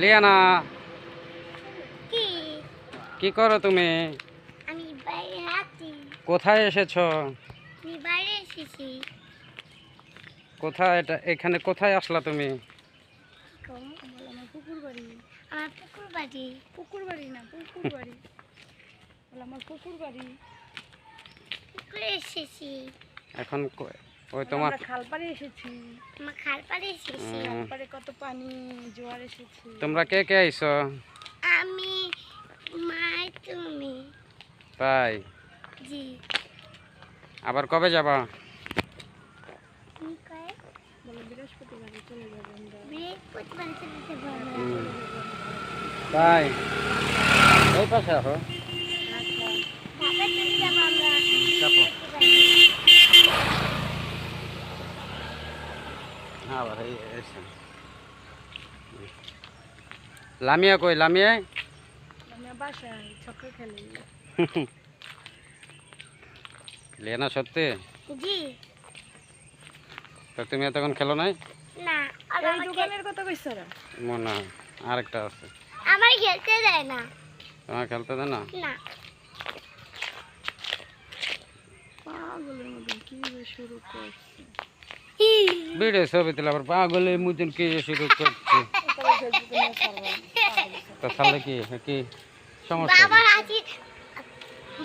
Liana, কি? কি করো তুমি? আমি বাইরে আছি। কোথায় এসেছো? আমি বাইরে এসেছি। কোথায় এটা? এখানে কোথায় আসলা তুমি? কম বল, আমার পুকুর বাড়ি। আমার পুকুর বাড়ি। পুকুর বাড়ি না, পুকুর বাড়ি। বল, আমার পুকুর বাড়ি। পুকুরে এসেছি। এখন ওই তোমার খাল পাড়ে এসেছি। আমার খাল পাড়ে এসেছি। খাল পাড়ে কত পানি, জোয়ার এসেছে। তোমরা কে কে আইছো? আমি, মা, তুমি। তাই? জি। আবার কবে যাবা? বৃহস্পতিবারে চলে যাবো আমরা। বৃহস্পতিবারে চলে যাবো আমরা। তাই? এই পাশে আসো। ঢাকা চলে যাবো আমরা। চাপো। আবার এই এসে। লামিয়া কই? লামিয়া বাসায় ছক্কা খেলে। লিয়ানা, সত্যি? জি। তো তুমি এতক্ষণ খেলো নাই? না, এই দোকানের কথা কইছ না? মনে হয় আরেকটা আছে। আমার খেলতে দেয় না। তোমার খেলতে দেয় না? না। পাগলের মতন কি শুরু করছে? ভিডিও ছবি তুলে আবার পাগলের মতন কি শুরু করছে? তো তাহলে কি কি সমস্যা?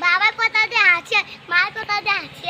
বাবার কথা দিয়ে আছে, মার কথা দিয়ে আছে।